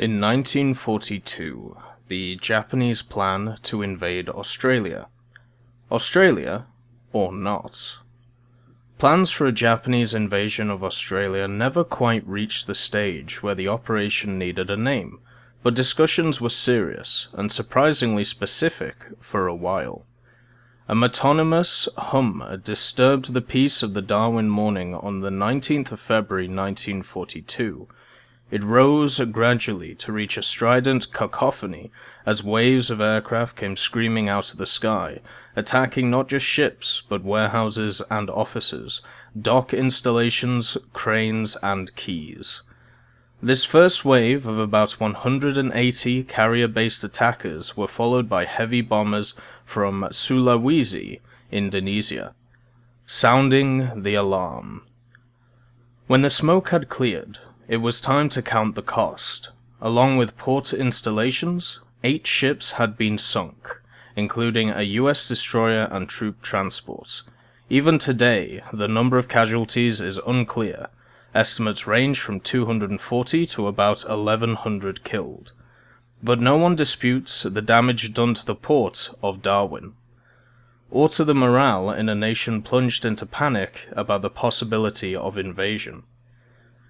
In 1942, the Japanese plan to invade Australia. Australia, or not? Plans for a Japanese invasion of Australia never quite reached the stage where the operation needed a name, but discussions were serious and surprisingly specific for a while. A metonymous hum disturbed the peace of the Darwin morning on the 19th of February 1942. It rose gradually to reach a strident cacophony as waves of aircraft came screaming out of the sky, attacking not just ships, but warehouses and offices, dock installations, cranes, and quays. This first wave of about 180 carrier-based attackers were followed by heavy bombers from Sulawesi, Indonesia, sounding the alarm. When the smoke had cleared, it was time to count the cost. Along with port installations, 8 ships had been sunk, including a US destroyer and troop transport. Even today, the number of casualties is unclear. Estimates range from 240 to about 1,100 killed. But no one disputes the damage done to the port of Darwin, or to the morale in a nation plunged into panic about the possibility of invasion.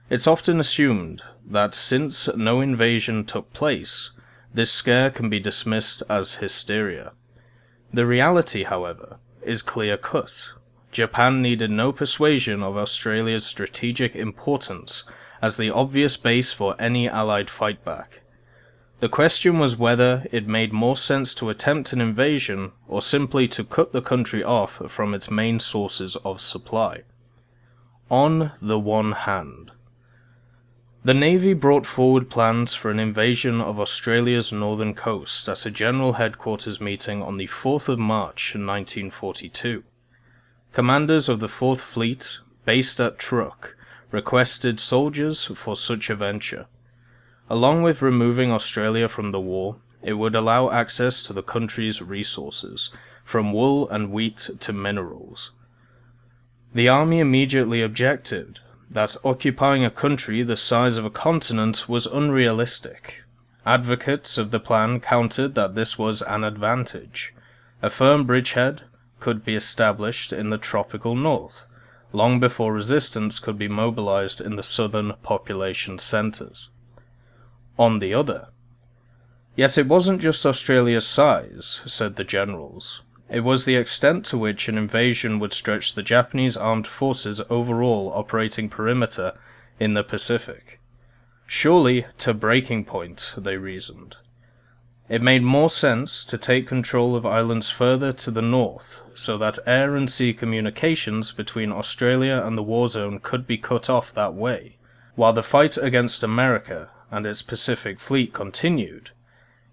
It's often assumed that since no invasion took place, this scare can be dismissed as hysteria. The reality, however, is clear-cut. Japan needed no persuasion of Australia's strategic importance as the obvious base for any Allied fightback. The question was whether it made more sense to attempt an invasion or simply to cut the country off from its main sources of supply. On the one hand, the Navy brought forward plans for an invasion of Australia's northern coast at a General Headquarters meeting on the 4th of March 1942. Commanders of the 4th Fleet, based at Truk, requested soldiers for such a venture. Along with removing Australia from the war, it would allow access to the country's resources, from wool and wheat to minerals. The army immediately objected that occupying a country the size of a continent was unrealistic. Advocates of the plan countered that this was an advantage. A firm bridgehead could be established in the tropical north, long before resistance could be mobilized in the southern population centers. On the other, yet it wasn't just Australia's size, said the generals. It was the extent to which an invasion would stretch the Japanese armed forces' overall operating perimeter in the Pacific. Surely to breaking point, they reasoned. It made more sense to take control of islands further to the north, so that air and sea communications between Australia and the war zone could be cut off that way, while the fight against America and its Pacific Fleet continued.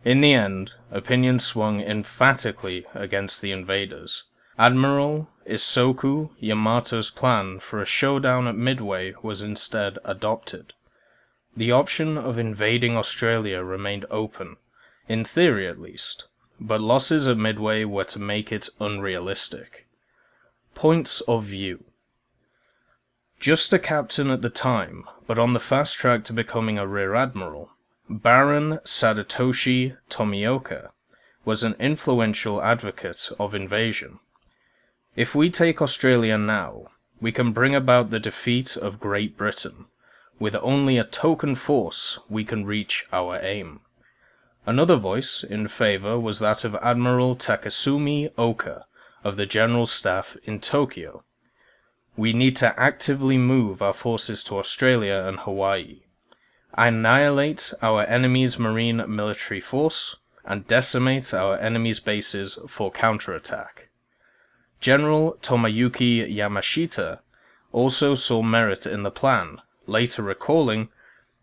In the end, opinion swung emphatically against the invaders. Admiral Isoku Yamato's plan for a showdown at Midway was instead adopted. The option of invading Australia remained open, in theory at least, but losses at Midway were to make it unrealistic. Points of view. Just a captain at the time, but on the fast track to becoming a rear admiral, Baron Sadatoshi Tomioka was an influential advocate of invasion. If we take Australia now, we can bring about the defeat of Great Britain. With only a token force, we can reach our aim. Another voice in favor was that of Admiral Takasumi Oka of the General Staff in Tokyo. We need to actively move our forces to Australia and Hawaii, annihilate our enemy's marine military force, and decimate our enemy's bases for counterattack. General Tomoyuki Yamashita also saw merit in the plan, later recalling,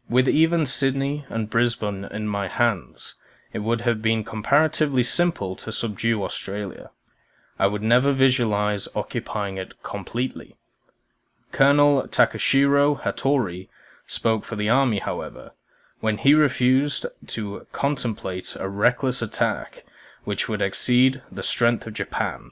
"With even Sydney and Brisbane in my hands, it would have been comparatively simple to subdue Australia. I would never visualize occupying it completely." Colonel Takashiro Hattori spoke for the army, however, when he refused to contemplate a reckless attack which would exceed the strength of Japan.